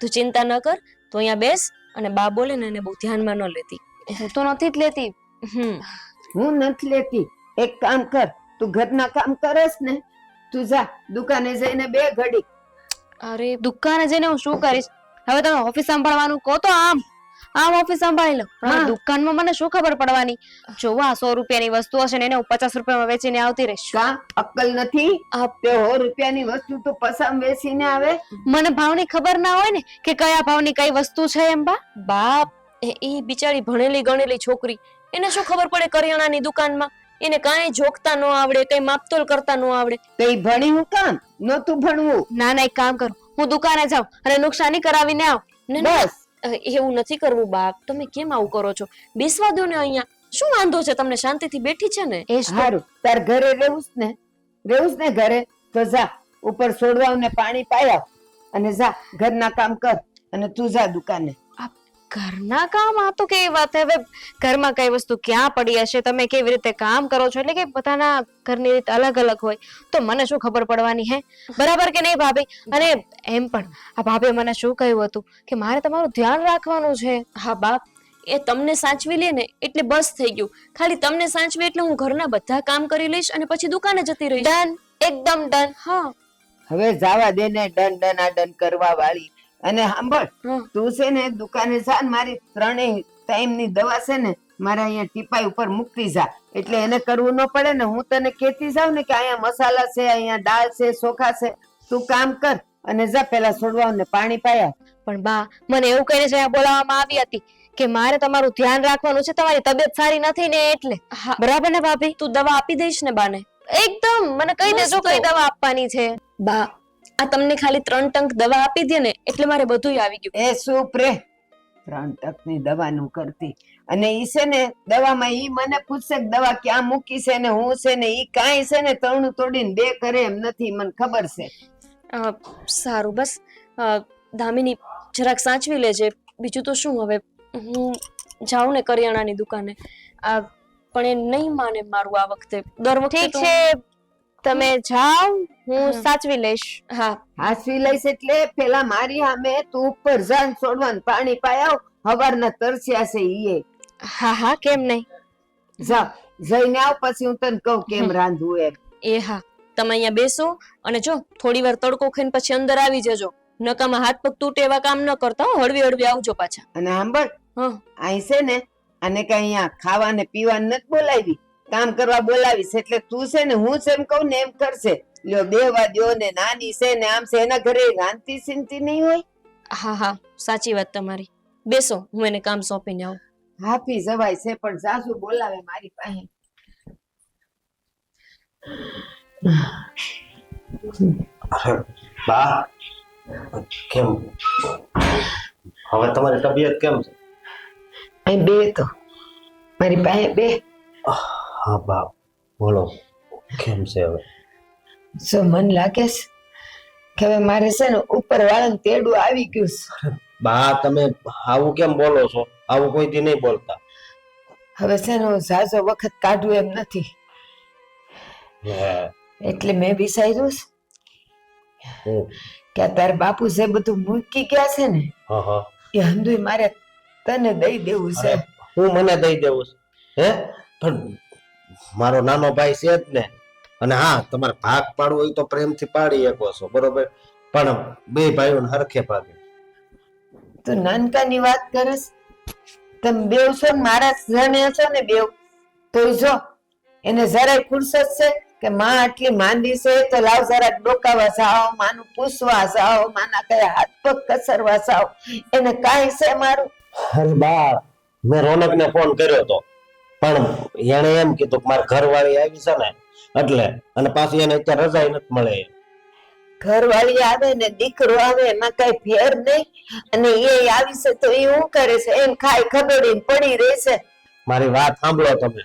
તું ચિંતા ન કર, તું અહીંયા બેસ અને બા બોલે ને એને બહુ ધ્યાનમાં ન લેતી. હું તો નથી જ લેતી. હું નથી લેતી. એક કામ કર, તું ઘરના કામ કરેસ ને, તું જા દુકાને જઈને બે ઘડી. અરે દુકાને જઈને હું શું કરીશ? હવે તમે ઓફિસ સંભાળવાનું કહો તો આમ ઓફિસ સંભાળી લો, પણ હા. દુકાનમાં મને શું ખબર પડવાની? જોવો આ 100 રૂપિયાની વસ્તુ હશે ને એને હું 50 રૂપિયામાં વેચીને આવતી રહીશ. કા અક્કલ નથી? તે 100 રૂપિયાની વસ્તુ તો પસામ વેચીને આવે. મને ભાવની ખબર ના હોય ને કે કયા ભાવની કઈ વસ્તુ છે એમ. બાપ, એ બિચારી ભણેલી ગણેલી છોકરી, એને શું ખબર પડે કરિયાણાની દુકાનમાં? એને કાંઈ જોખતા ન આવડે, કઈ માપતોલ કરતા ન આવડે. તો ઈ ભણી હું કામ નતું ભણવું? ના ના, એક કામ કરું, હું દુકાને જાઉં અને નુકસાની કરાવીને આવ. ને ના, બસ એવું નથી કરવું બાપ. તમે કેમ આવું કરો છો? બેસવા દો ને અહીંયા, શું વાંધો છે તમને? શાંતિથી બેઠી છે ને. એ જ તો. હારું, તાર ઘરે રહેવું ને ઘરે તો જા ઉપર છોડવાને પાણી પાયાવ અને જા ઘરના કામ કર અને તું જા દુકાને. ઘરના કામ? આ તો કેવી વાત? હવે ઘરમાં કઈ વસ્તુ ક્યાં પડી હશે, તમે કેવી રીતે કામ કરો છો, એટલે કે બધાના ઘરની રીત અલગ અલગ હોય, તો મને શું ખબર પડવાની? હે, બરાબર કે નહીં ભાભી? અને એમ પણ આ ભાભીએ મને શું કહ્યું હતું કે મારે તમારું ધ્યાન રાખવાનું છે. હા બાપ, એ તમને સાચવી લે ને એટલે બસ થઈ ગયું. ખાલી તમને સાચવે એટલે હું ઘરના બધા કામ કરી લઈશ અને પછી દુકાને જતી રહીશ. ડન, એકદમ ડન. હા હવે જાવા દે ને ડન કરવા વાળી. અને સાંભળ, હા. તું છે ને દુકાને જા ને મારી 3 ટાઈમની દવા છે ને મારા અહીંયા ટીપાઈ ઉપર મૂકતી જા, એટલે એને કરવું ન પડે ને. હું તને કહેતી જાઉં ને કે અહીંયા મસાલા છે, અહીંયા દાળ છે, ચોખા છે, તું કામ કર અને જા પેલા છોડવાને પાણી પાયા. પણ બા, મને એવું કહીને જ અહીંયા બોલાવવામાં આવી હતી કે મારે તમારું ધ્યાન રાખવાનું છે, તમારી તબિયત સારી નથી ને એટલે. હા, બરાબર ને ભાભી? તું દવા આપી દઈશ ને બાને? એકદમ, મને કહી દેજો મસ્ત. કઈ દવા આપવાની છે. બા, આ તમને ખાલી 3 ટંક દવા આપી દે ને એટલે મારે બધુંય આવી ગયું. એ શું પ્રે 3 ટકની દવાનું કરતી? અને ઈ છે ને દવામાં ઈ મને પૂછશે કે દવા ક્યાં મૂકી છે ને હું છે ને ઈ કાંઈ છે ને તણું તોડીને 2 કરે એમ નથી, મને ખબર છે. સારું, બસ દામિની જરાક સાચવી લેજે. બીજું તો શું, હવે હું જાઉં ને કરિયાણાની દુકાને. પણ એ નહીં માને મારું આ વખતે. દર વખતે ઠીક તો- છે, તમે જાઓ, હું હા. સાચવી લઈશ. હા હાસવી લઈશ એટલે પેલા મારી સામે તું ઉપર જાન છોડવાનું પાણી પાયાવ. હવારના તરસ્યા છે ઈએ. હા હા, કેમ નહીં. જા જઈને આવ, પછી હું તને કહું કેમ રાંધવું એમ. એ હા, તમે અહીંયા બેસો અને જો થોડી વાર તડકો ખાઈને પછી અંદર આવી જજો. નકામાં હાથ પગ તૂટે એવા કામ ન કરતા હો. હળવી હળવી આવજો પાછા. અને સાંભળ, હા અહીં છે ને આને કઈ અહીંયા ખાવા ને પીવા નથી બોલાવી, કામ કરવા બોલાવીશ. એટલે તું છે ને હું જેમ કહું ને એમ કરશે. લ્યો બેવા દ્યો ને, નાની છે ને આમ છે, એના ઘરે રાંધતી સિંધતી નહીં હોય. હા હા, સાચી વાત તમારી. બેસો, હું એને કામ સોંપીને આવું. હાફી જવાય છે પણ સાસુ બોલાવે મારી પાસે. અરે બા, કેમ હવે તમારી તબિયત કેમ છે? અહીં બે તો મારી પાસે બે. હા બા, બોલો કેમ છે હવે? શું મન લાગે છે કે હવે મારે છે ને ઉપર વાળાને તેડું આવી ગયું છે. બા તમે આવું કેમ બોલો છો? આવું કોઈ દી નહીં બોલતા. હવે છે ને હું ઝાઝો વખત કાઢું એમ નથી, હે, એટલે મેં વિચાર્યું છે હું, કે આ તાર બાપુ જે બધું મૂકી ગયા છે ને હા હા, એ હંધુય મારે તને દઈ દેવું છે. અરે, હું મને દઈ દેવું છે? હે, પણ મારો નાનો ભાઈ છે જ ને. અને હા, તમારે ભાગ પાડવો હોય તો પ્રેમથી પાડી શકો છો, બરોબર, પણ બે ભાઈઓને હરખે ભાગે. તું નાનકાની વાત કરસ? તમે બેવ છો ને મારા જણે છો ને બેવ, તો જો એને જરાય ફુરસત છે કે માં આટલી માંદી છે તો લાવ જરાક ડોકાવા જાઓ, માનું પૂછવા જાઓ, માના કઈ હાથ પગ કસરવા જાઓ, એને કાંઈ છે મારું? અરે બા, મેં રોનકને ફોન કર્યો હતો, પણ એણે એમ કીધું કે મારી ઘરવાળી આવી છે ને એટલે, અને પાછી એને અત્યારે રજા નથી મળે. ઘરવાળી આવે ને દીકરો આવે એમાં કઈ ફેર નહીં, અને એ આવી છે તો એ શું કરે છે? એમ ખાઈ ખબડીને પડી રહેશે. મારી વાત સાંભળો તમે,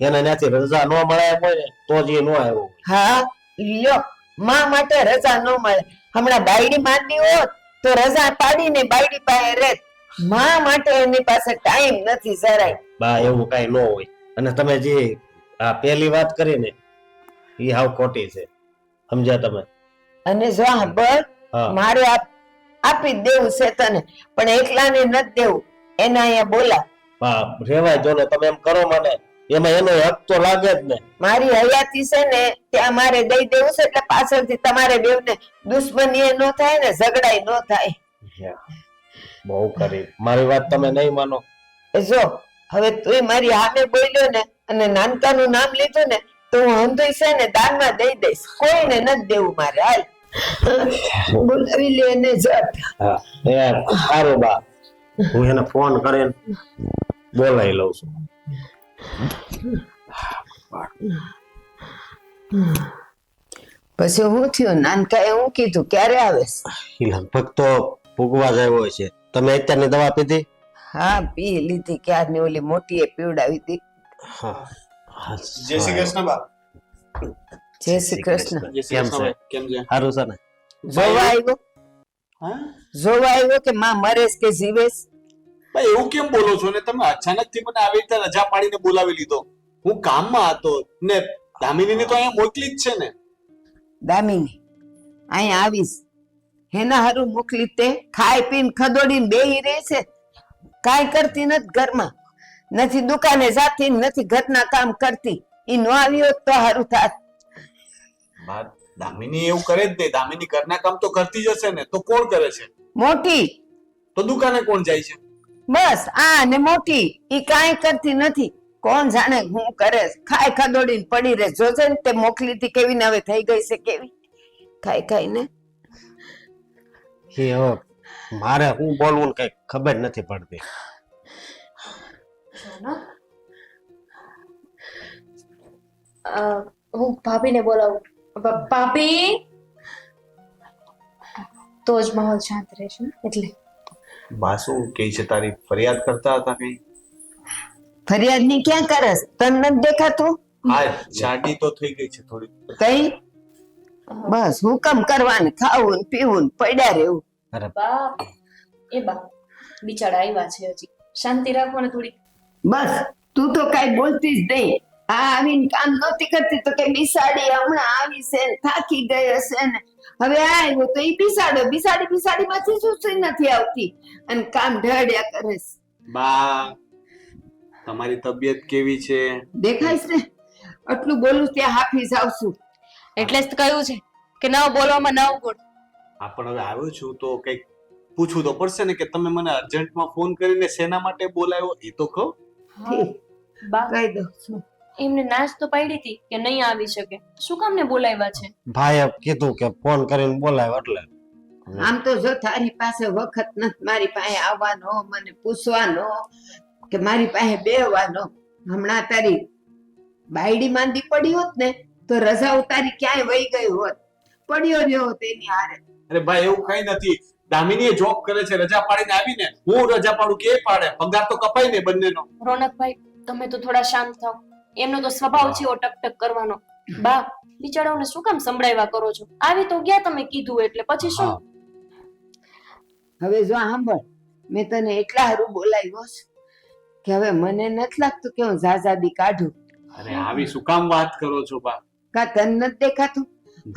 એને ત્યાંથી રજા ન મળે એમ હોય ને તો જ એ ન આવ્યો. હા લ્યો, માં માટે રજા ન મળે. હમણાં બાયડી માંદી હોત તો રજા પાડીને બાયડી પાસે રહેત. માં માટે એની પાસે ટાઈમ નથી જરાય. બા એવું કઈ ન હોય, અને તમે જે આ પહેલી વાત કરી ને એ હાવ ખોટી છે, સમજ્યા તમે? અને જો સાંભળ, હા. મારે આપી જ દેવું છે તને, પણ એકલાને નથી દેવું, એને અહીંયા બોલા. બા રેવાય જો ને, તમે એમ કરો મને, એમાં એનો હક તો લાગે જ ને. મારી હયાતી છે ને ત્યાં મારે દઈ દેવું છે, એટલે પાછળથી તમારે બેવને દુશ્મની એ ન થાય ને ઝઘડાય ન થાય. બહુ કરી, મારી વાત તમે નહીં માનો. જો હવે તું મારી સામે બોલ્યો ને અને નાનકાનું નામ લીધું ને તો હું હંધુઈ છે ને દાનમાં દઈ દઈશ, કોઈને નથી દેવું મારે. હાલ બોલાવી લે એને જટ. હા એ સારું બા, હું એને ફોન કરીને બોલાવી લઉં છું. પછી હું થયું? નાનકાએ હું કીધું ક્યારે આવેશ? એ લગભગ તો ભૂગવા જ આવ્યો છે. તમે અત્યારની દવા પીધી? હા પી લીધી ક્યારની, ઓલી મોટી એ પીવડાવી હતી. હા. જય શ્રી કૃષ્ણ બા. જય શ્રી કૃષ્ણ. કેમ છે? કેમ છે? સારું છે ને? જોવા આવ્યો? હા જોવા આવ્યો કે માં મરેશ કે જીવેશ? ભાઈ એવું કેમ બોલો છો ને તમે? અચાનક થી મને આવી રીતે રજા પાડીને બોલાવી લીધો. હું કામમાં હતો ને દામિનીને તો અહીંયા મોકલી જ છે ને. દામિની અહીંયા આવીશ, હેના હારું મોકલી? તે ખાઈ પીને ખદોડીને બેહી રહે છે, કાંઈ કરતી નથી ઘરમાં, નથી દુકાને જાતી, નથી ઘરના કામ કરતી. ઈ ન આવી હોત તો હારું થાત. બા દામિની એવું કરે જ નહીં. દામિની ઘરના કામ તો કરતી જ હશે ને, તો કોણ કરે છે? મોટી તો દુકાને કોણ જાય છે? બસ આ ને મોટી, ઈ કાંઈ કરતી નથી. કોણ જાણે હું કરે, ખાઈ ખદોડીને પડી રહે. જોજે ને તે મોકલી હતી કેવી ને હવે થઈ ગઈ છે કેવી, ખાઈ ખાઈને. એ હવે મારે હું બોલવું ને કઈ ખબર નથી પડતી. હું ભાભીને બોલાવું. ભાભી, તો જ માહોલ શાંત રહેશે ને. એટલે બા શું કહે છે? તારી ફરિયાદ કરતા હતા કઈ? ફરિયાદ ની ક્યાં કરસ? તને નથી દેખાતું? હા જાડી તો થઈ ગઈ છે થોડી. કઈ બસ હુકમ કરવાનું, ખાવું ને પીવું ને પડ્યા રહેવું. બા બિચારા આવ્યા છે, હજી શાંતિ રાખો ને થોડી. બસ તું તો કઈ બોલતી જ નહીં. આ આવીને કામ નહોતી કરતી તો કે બિસાડી હમણાં આવી છે ને થાકી ગઈ હશે ને, હવે આવ્યો તો ઈ બિસાડો. બિસાડી માંથી શું નથી આવતી અને કામ ઢળ્યા કરે છે. બા તમારી તબિયત કેવી છે? દેખાઈશ ને આટલું બોલું ત્યાં હાફીઝ આવશું. એટલે જ કહ્યું છે કે નવ બોલવામાં નવ ગુણ. હા પણ હવે આવ્યો છું તો કઈક પૂછવું તો પડશે ને કે તમે મને અર્જન્ટમાં ફોન કરીને શેના માટે બોલાવ્યો એ તો કહો. ઠીક, બા કહી દઉં છું. એમને નાશ તો પાડી હતી કે નહીં આવી શકે, શું કામ ને બોલાવ્યા છે? ભાઈએ કીધું કે ફોન કરીને બોલાવ્યો એટલે. આમ તો જો તારી પાસે વખત નથી મારી પાસે આવવાનો, મને પૂછવાનો કે મારી પાસે બેહવાનો. હમણાં તારી બાયડી માંદી પડી હોત ને તો રજા ઉતારી ક્યાંય વહી ગઈ હોત, પડ્યો રહ્યો હોત એની હારે. અરે ભાઈ એવું કઈ નથી. દામિની જોબ કરે છે, રજા પાડીને આવીને હું રજા પાડું કે એ પાડે? પગાર તો કપાય ને બંનેનો. રોનકભાઈ તમે તો થોડા શાંત થાવ. એમનો તો સ્વભાવ છે એવો ટક કરવાનો. બા બિચારાઓને શું કામ સંભળાવ્યા કરો છો? આવી તો ગયા તમે કીધું એટલે પછી શું? હવે જો સાંભળ, મેં તને એટલા હારું બોલાવ્યો છે કે હવે મને નથી લાગતું કે હું ઝાઝાદી કાઢું. અરે આવી શું કામ વાત કરો છો બા? કા તને નથી દેખાતું?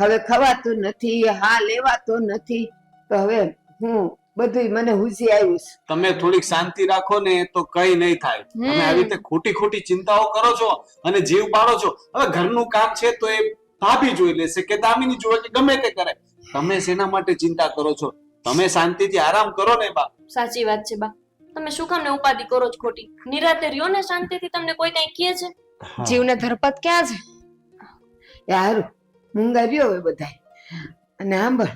હવે ખવાતું નથી, હા લેવાતો નથી, તો હવે હું બધું મને હુજી આવ્યું છે. તમે થોડીક શાંતિ રાખો ને તો કઈ નહીં થાય. તમે આવી રીતે ખોટી ચિંતાઓ કરો છો અને જીવ પાડો છો. હવે ઘરનું કામ છે તો એ ભાભી જોઈ લેશે કે દામિની જોવે કે ગમે તે કરે. તમે શેના માટે ચિંતા કરો છો? તમે શાંતિથી આરામ કરો ને બા. સાચી વાત છે બા. તમે શું કામ ને ઉપાધિ કરો છો ખોટી? નિરાતે રહ્યો ને શાંતિથી, તમને કોઈ કઈ કહે છે? જીવને ધરપત ક્યાં છે? યાર મૂંગાવ્યો હવે બધાય. અને સાંભળ,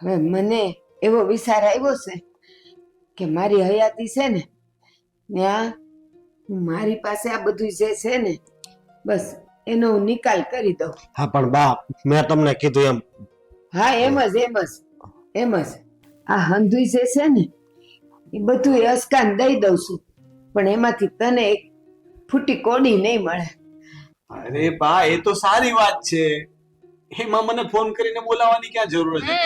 હવે મને એવો વિચાર આવ્યો છે કે મારી હયાતી છે ને ત્યાં મારી પાસે આ બધું જે છે ને બસ એનો હું નિકાલ કરી દઉં. હા પણ બા, મેં તમને કીધું એમ. હા એમ જ આ હંધુઈ જે છે ને એ બધું અસકાન દઈ દઉં છું, પણ એમાંથી તને એક ફૂટી કોડી નહીં મળે. અરે બા, એ તો સારી વાત છે. એમાં મને ફોન કરીને બોલાવવાની ક્યાં જરૂર હતી?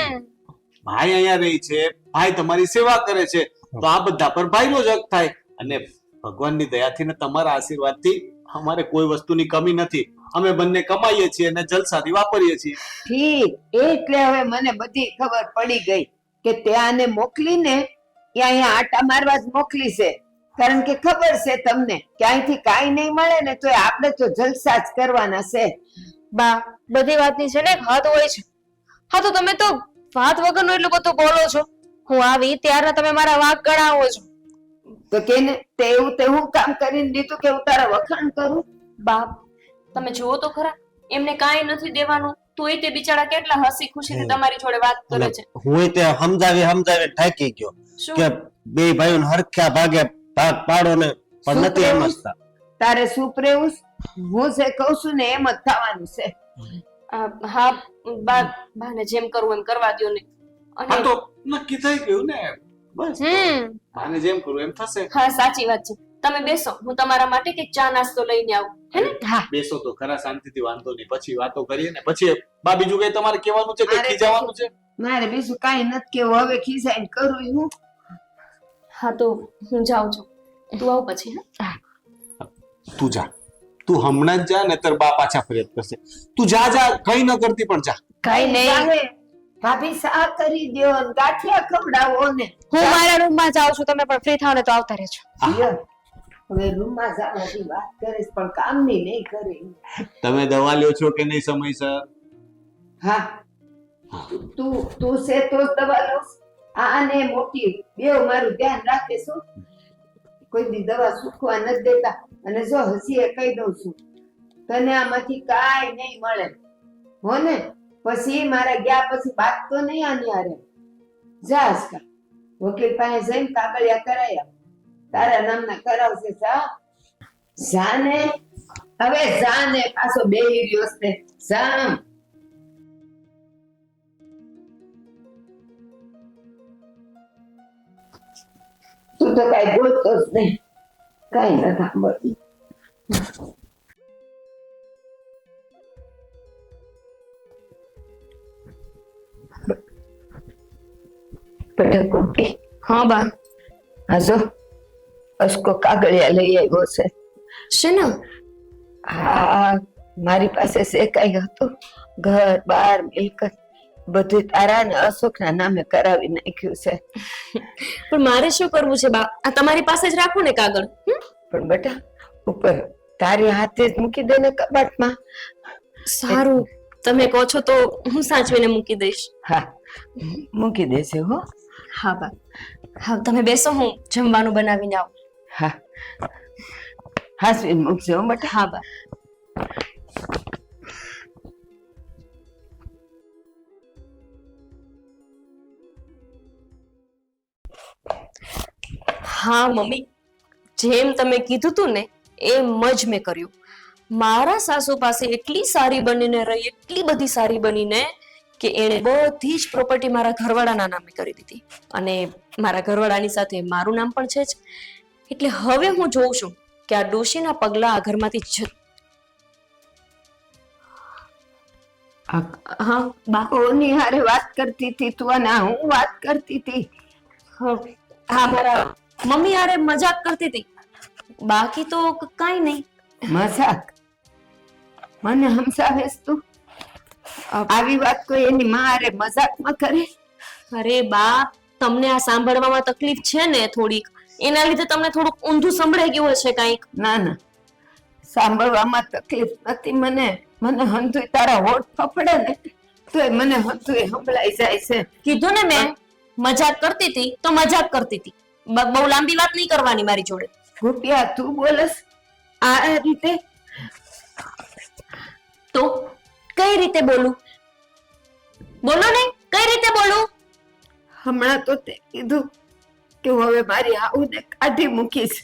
ભાઈ અહીંયા રહી છે, ભાઈ તમારી સેવા કરે છે, તો આ બધા પર ભાઈનો જ હક થાય. અને ભગવાનની દયાથી ને તમારા આશીર્વાદથી અમારે કોઈ વસ્તુની કમી નથી. અમે બંને કમાઈએ છીએ અને જલસાથી વાપરીએ છીએ. ઠીક, એટલે હવે મને બધી ખબર પડી ગઈ કે ત્યાંને મોકલીને અહીંયા આટા મારવા જ મોકલી છે, કારણ કે ખબર છે તમને કે અહીંથી કાંઈ નહીં મળે ને તો આપણે તો જલસા જ કરવાના છે. બા, બધી વાતની છે ને એક હદ હોય છે. હા તો તમે તો વાત વગરનો એટલું બધું બોલો છો. હું આવી ત્યારે તમે મારા વાંક ગણાવો છો. તો કેને તે એવું તે હું કામ કરીને દીધું કે હું તારા વખાણ કરું? બાપ, તમે જુઓ તો ખરા, એમને કાંઈ નથી દેવાનું, તોય તે બિચારા કેટલા હસી ખુશીથી તમારી જોડે વાત કરે છે. હું તે સમજાવી થાકી ગયો શું? કે બે ભાઈઓને હરખ્યા ભાગે ભાગ પાડો ને, પણ નથી સમજતા. તારે શું પ્રેવું? હું જે કહું છું ને એમ જ થવાનું છે. હા બા, બાને જેમ કરવું એમ કરવા દ્યો ને. હા અને તો નક્કી થઈ ગયું ને, બસ. આને જેમ કરવું એમ થશે. હા સાચી વાત છે. તમે બેસો, હું તમારા માટે કંઈક ચા નાસ્તો લઈને આવું, હે ને? હા, બેસો તો ખરા શાંતિથી, વાંધો નહીં, પછી વાતો કરીએ ને. પછી બા બીજું કઈ તમારે કહેવાનું છે? કઈ મારે ખીજાવાનું છે? મારે બીજું કાંઈ નથી કેવું, હવે ખીસાઈને કરું હું. હા તો હું જાઉં છું, તું આવ પછી. હા તું જા, તું હમણાં જ જા, નહીતર બા પાછા ફરિયાદ કરશે. તું જા જા, કઈ ન કરતી પણ જા. કઈ નહીં. ચાલે, ભાભી સા કરી દ્યો ને ગાંઠિયા ખવડાવો ને. હું મારા રૂમમાં જાઉં છું, તમે પણ ફ્રી થાવ ને તો આવતા રહેજો. લ્યો, હવે રૂમમાં જવાની વાત કરીશ પણ કામની નહીં કરી. તમે દવા લ્યો છો કે નહીં સમયસર? હા, તું છે તો જ દવા લઉં. આને મોટી બેવ મારું ધ્યાન રાખે છું, કોઈ દી દવા સુખવા નથી દેતા. અને જો હસીએ કહી દઉં છું, તને આમાંથી કાંઈ નહીં મળે હો ને. પછી મારા ગયા પછી બાત તો નહીં આની હારે. જા આજકા વકીલ પાસે જઈને કાગળિયા કરાયા, તારા નામના કરાવશે. જાને હવે જાને પાછો બેહી રહ્યો છે. જા. તું તો કઈ બોલતો જ નહીં, કઈ ન સાંભળતી. બેટા કુટી, હા બા. હા જો અસકો કાગળિયા લઈ આવ્યો છે. શેના? હા, મારી પાસે છે કઈ હતું, ઘર બાર મિલકત બધું તારા ને અશોકના નામે કરાવી નાખ્યું છે. પણ મારે શું કરવું છે બા? આ તમારી પાસે જ રાખો ને કાગળ. પણ બેટા ઉપર તારી હાથે જ મૂકી દે ને કબાટમાં. સારું, તમે કહો છો તો હું સાચવીને મૂકી દઈશ. હા, મૂકી દેશે હો. હા બા. હા તમે બેસો, હું જમવાનું બનાવીને આવું. હા, હાસવીને મૂકજો હો બેટા. હા બા. હા મમ્મી, જેમ તમે કીધું તું ને એમ જ મેં કર્યું. મારા સાસુ પાસે એટલી સારી બનીને રહી, એટલી બધી સારી બનીને કે એણે બધી જ પ્રોપર્ટી મારા ઘરવાળાના નામે કરી દીધી. અને મારા ઘરવાળાની સાથે મારું નામ પણ છે જ. એટલે હવે હું જોઉં છું કે આ ડોશીના પગલા આ ઘરમાંથી હા બા. કોની હારે વાત કરતી હતી તું અને હું વાત કરતી હતી? હા મારા મમ્મી હારે મજાક કરતી હતી, બાકી તો કાંઈ નહીં. મજાક? મને હમસાવેશ તું? આવી વાત કોઈ એની માં હારે મજાકમાં કરે? અરે બા, તમને આ સાંભળવામાં તકલીફ છે ને થોડીક, એના લીધે તમને થોડુંક ઊંધું સંભળાઈ ગયું હશે કાંઈક. ના ના, સાંભળવામાં તકલીફ નથી મને. મને હંધુય તારા હોઠ ફફડે ને તોય મને હતું એ સંભળાઈ જાય છે. કીધું ને મેં મજાક કરતી હતી તો મજાક કરતી હતી. બહુ લાંબી વાત નહીં કરવાની મારી જોડે. ગોપિયા તું બોલસ આ રીતે? તો કઈ રીતે બોલું? બોલો ને, કઈ રીતે બોલું? હમણાં તો તે કીધું કે હું હવે મારી આવુને કાઢી મૂકીશ.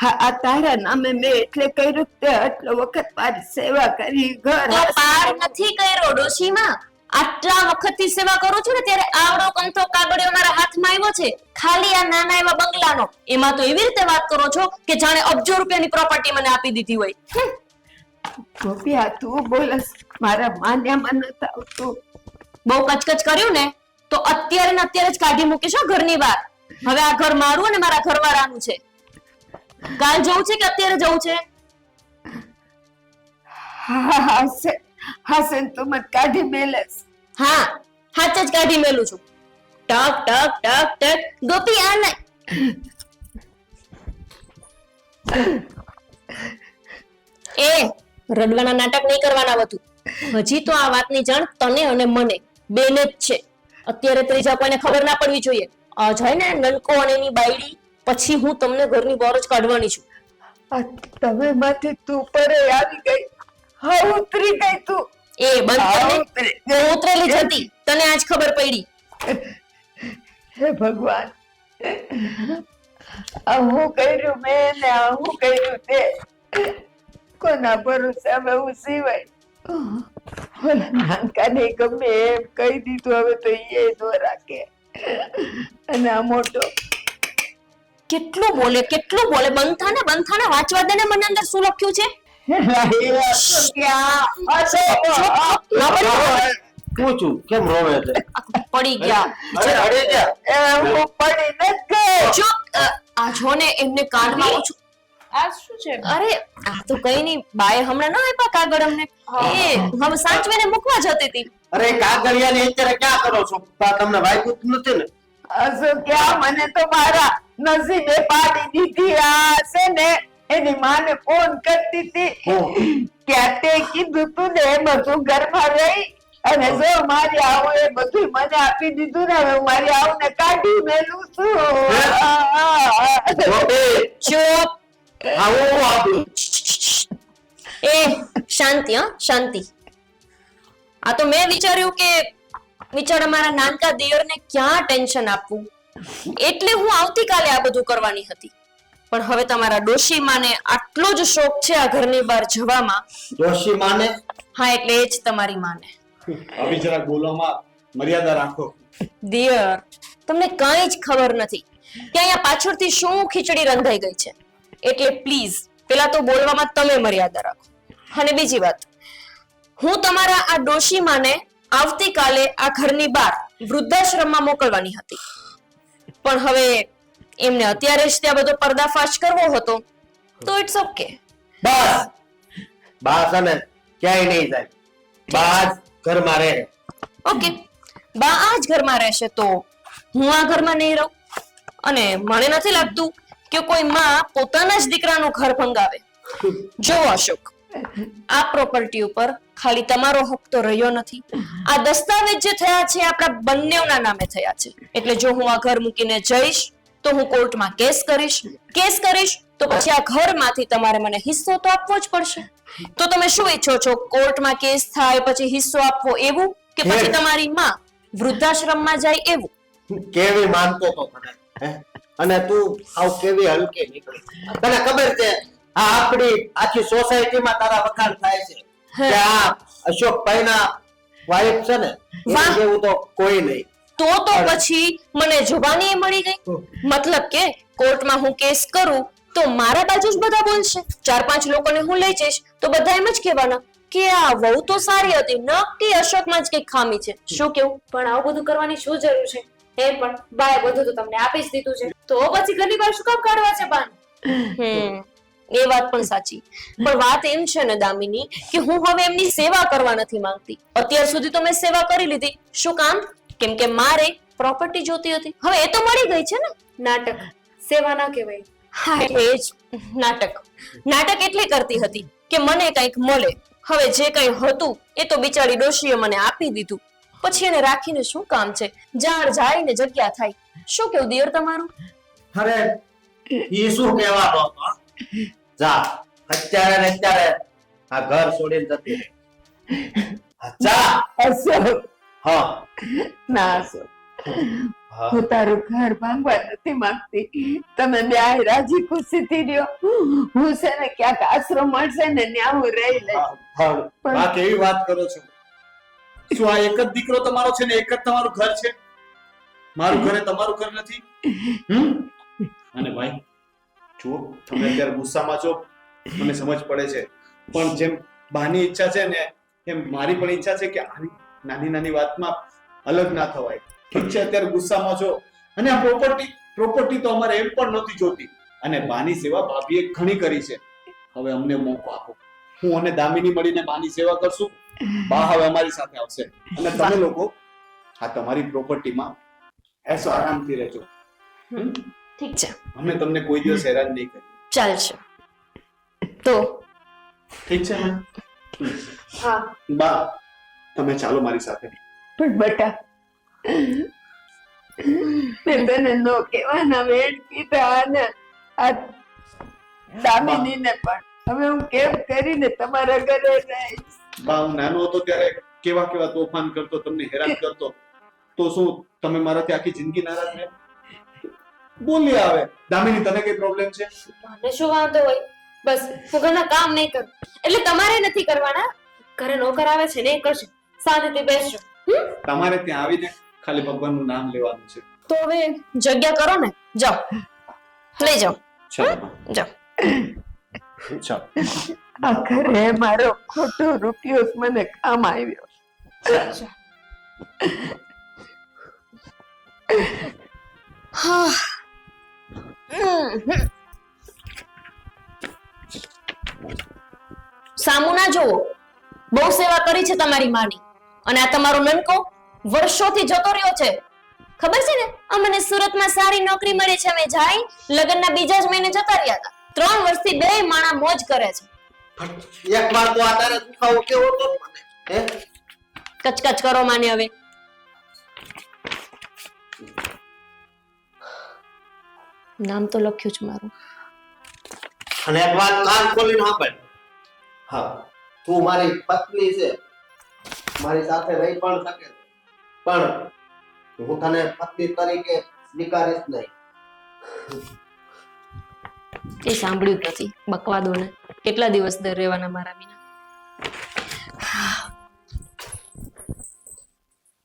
આ તારા નામે મેં એટલે કર્યું તે આટલો વખત મારી સેવા કરી, ઘર તો પાર નથી કર્યો ડોશીમાં. આટલા વખતથી સેવા કરું છું ને ત્યારે આવડો કંથો કાગળિયો મારા હાથમાં આવ્યો છે, ખાલી આ નાના એવા બંગલાનો. એમાં તો એવી રીતે વાત કરો છો કે જાણે અબજો રૂપિયાની પ્રોપર્ટી મને આપી દીધી હોય. ગોપિયા તું બોલસ મારા માન્યામાં નથી આવતું. બહુ કચકચ કર્યું ને તો અત્યારે ને અત્યારે જ કાઢી મૂકીશ હો ઘરની બહાર. હવે આ ઘર મારું અને મારા ઘરવાળાનું છે. કાલ જવું છે કે અત્યારે જવું છે? હાસન તું મત કાઢી મેલસ. હા, હાથ જ કાઢી મેલું છું. ટક ટક ટક ટક. ગોપી આ નહીં. એ રડવાના નાટક નહીં કરવાના હતું. હજી તો આ વાતની જાણ તને અને મને બેને જ છે. અત્યારે ત્રીજા કોઈને ખબર ના પડવી જોઈએ. અજય ને નનકો અને એની બાયડી પછી હું તમને ઘરની બહાર જ કાઢવાની છું. તમે માંથી તું પરે આવી ગઈ, હા ઉતરી ગઈ તું. એ બંધ કર ને. હું ઉતરેલી જ હતી, તને આજ ખબર પડી. હે ભગવાન, આ હું કર્યું મેં ને આ હું કર્યું તે, કોના ભરોસે અમે હું સિવાય. ઓલા નાનકાને ગમે એમ કહી દીધું, હવે તો એ નો રાખે. અને આ મોટો કેટલું બોલે બંધ થાને વાંચવા દે ને. મને અંદર શું લખ્યું છે? પૂછું કેમ રોવે છે? પડી ગયા. અરે હું પડી નથી ગઈ. ચૂપ. આ જો ને એમને કાનમાં ઓછું. આ શું છે? અરે આ તો કઈ નહીં, બાએ હમણાં ન આપ્યા કાગળ અમને. એ હવે સાચવીને મૂકવા જતી હતી. અરે કાગળિયાને અત્યારે ક્યાં કરો છો? તમને વાગ્યું જ નથી ને? ક્યાં મને તો મારા નસીબે પાડી દીધી. આ છે ને એની માને ફોન કરતી હતી કે તે કીધું તું ને એ બધું ઘરમાં રહી અને જો મારી આવો એ બધું મને આપી દીધું ને હવે હું મારી આવને કાઢી મેલું છું. ચૂપ. આવું આપું. એ શાંતિ, હા શાંતિ. આ તો મેં વિચાર્યું કે બિચારા મારા નાનકા દિયરને ક્યાં ટેન્શન આપવું, એટલે હું આવતીકાલે આ બધું કરવાની હતી. પણ હવે તમારા ડોશી માને આટલો જ શોખ છે આ ઘરની બહાર જવામાં. ડોશી માને? હા, એટલે એ જ તમારી માને. અભી જરાક બોલવામાં મર્યાદા રાખો. દિયર, તમને કઈ જ ખબર નથી કે અહીંયા પાછળથી શું ખીચડી રંધાઈ ગઈ છે. એટલે પ્લીઝ પેલા તો બોલવામાં તમે મર્યાદા રાખો. અને બીજી વાત, હું તમારા આ ડોશી માને આવતીકાલે આ ઘરની બહાર વૃદ્ધાશ્રમમાં મોકલવાની હતી. પણ હવે એમને અત્યારે જ ત્યાં બધો પર્દાફાશ કરવો હતો તો ઇટ્સ ઓકે. બસ બસ અને ક્યાંય નહીં જાય. બસ ઘરમાં રહે. ઓકે, બા આ જ ઘરમાં રહેશે તો હું આ ઘરમાં નહીં રહું. અને મને નથી લાગતું કે કોઈ માં પોતાના જ દીકરાનું ઘર ભંગાવે. જો અશોક, આ પ્રોપર્ટી ઉપર ખાલી તમારો હક તો રહ્યો નથી. આ દસ્તાવેજ જે થયા છે આપણા બંનેના નામે થયા છે. એટલે જો હું આ ઘર મૂકીને જઈશ તો હું કોર્ટમાં કેસ કરીશ તો પછી આ ઘરમાંથી તમારે મને હિસ્સો તો આપવો જ પડશે. તો તમે શું ઈચ્છો છો? કોર્ટમાં કેસ થાય પછી હિસ્સો આપવો એવું, કે પછી તમારી માં વૃદ્ધાશ્રમમાં જાય એવું? કેવી માનતો તો તને, હે? અને તું આવ કેવી હલકી નીકળી. તને ખબર છે આ આપણી આખી સોસાયટીમાં તારા વખાણ થાય છે કે આ અશોકભાઈના વાઇફ છે ને એના જેવું તો કોઈ નહીં. તો પછી મને જુબાની મળી ગઈ. મતલબ કે કોર્ટમાં હું કેસ કરું તો મારા બાજુ જ બધા બોલશે. 4-5 લોકોને હું લઈ જઈશ તો બધા એમ જ કહેવાના કે આ વહુ તો સારી હતી, નક્કી અશોકમાં જ કઈક ખામી છે. શું કેવું? પણ આવું બધું કરવાની શું જરૂર છે? એ પણ બાએ બધું તો તમને આપી જ દીધું છે, તો પછી ઘરની બહાર શું કામ કાઢવા છે બાને? એ વાત પણ સાચી. પણ વાત એમ છે ને દામિની કે હું હવે એમની સેવા કરવા નથી માંગતી. અત્યાર સુધી તો મેં સેવા કરી લીધી. શું કામ? કેમ કે મારે પ્રોપર્ટી જોતી હતી. હવે એ તો મળી ગઈ છે ને. નાટક સેવા ના કહેવાય. હા, એટલે એ જ નાટક એટલે કરતી હતી કે મને કંઈક મળે. હવે જે કંઈ હતું એ તો બિચારી ડોશીએ મને આપી દીધું. પછી એને રાખીને શું કામ છે? જાણ જાય ને જગ્યા થાય. શું કેવું દિયર તમારું? અરે ઈ શું કહેવાનો હતો? જા અત્યારે ને અત્યારે આ ઘર છોડીને જતી રહે. જા. અશોક, હા ના અશોક, હા હું તારું ઘર ભાંગવા નથી માંગતી. તમે બે આ રાજી ખુશીથી રહ્યો. હું છે ને ક્યાંક આશરો મળશે ને ત્યાં હું રહી લઈશ. પણ આ કેવી વાત કરો છો? શું આ એક જ દીકરો તમારો છે ને એક જ તમારું ઘર છે? મારું ઘર એ તમારું ઘર નથી? અને ભાઈ જુઓ, તમે અત્યારે ગુસ્સામાં છો, મને સમજ પડે છે, પણ જેમ બાની ઈચ્છા છે ને એમ મારી પણ ઈચ્છા છે કે આવી નાની નાની વાતમાં અલગ ના થવાય. ઠીક છે, અત્યારે ગુસ્સામાં છો, અને આ પ્રોપર્ટી તો અમારે એમ પણ નહોતી જોતી, અને બાની સેવા ભાભીએ ઘણી કરી છે. હવે અમને મોકો આપો. હું અને દામિની મળીને બાની સેવા કરશું. બા હવે અમારી સાથે આવશે, અને તમે લોકો આ તમારી પ્રોપર્ટીમાં એસો આરામથી રહેજો. ઠીક છે, અમે તમને કોઈ દિવસ હેરાન નહીં કરીએ. ચાલશે. તો ઠીક છે ને? હા બા તમે ચાલો મારી સાથે. પણ બેટા, મેં તને નો કહેવાના વેણ કીધા, અને આ દામિનીને પણ હવે હું કેમ કરીને તમારા ઘરે રહીશ? બા હું નાનો હતો ત્યારે કેવા કેવા તોફાન કરતો, તમને હેરાન કરતો, તો શું તમે મારાથી આખી જિંદગી નારાજ રહે? બોલી આવે. દામિની તને કઈ પ્રોબ્લેમ છે? મને શું વાંધો હોય? બસ હું ઘરના કામ નહીં કરું એટલે તમારે નથી કરવાના. ઘરે નોકર આવે છે ને એ કરશે. શાંતિથી બેસજો. તમારે ત્યાં આવીને ખાલી ભગવાનનું નામ લેવાનું છે. તો હવે જગ્યા કરો ને, જાઓ લઈ જાઓ. ચાલો જાઓ. ચાલો. આખરે મારો ખોટો રૂપિયો જ મને કામ આવ્યો. હા. સામુ ના જોવો, બહુ સેવા કરી છે તમારી માની, અને આ તમારો નનકો વર્ષોથી જતો રહ્યો છે. ખબર છે ને, અમને સુરતમાં સારી નોકરી મળી છે, અમે જાય લગ્નના બીજા જ મહિને જતા રહ્યા હતા. 3 વર્ષથી બે માણા મોજ કરે છે. એક વાર તો આ તારે દુખાવો કેવો હતો મને? હે કચકચ કરો માને હવે. નામ તો લખ્યું છે મારું. અને એક વાત કાન ખોલીને સાંભળ. હા, તું મારી પત્ની છે, મારી સાથે રહી પણ શકે, પણ હું તને પત્ની તરીકે સ્વીકારીશ નહીં. એ સાંભળ્યું જ નથી. બકવા દો ને. કેટલા દિવસ દર રહેવાના મારા વિના?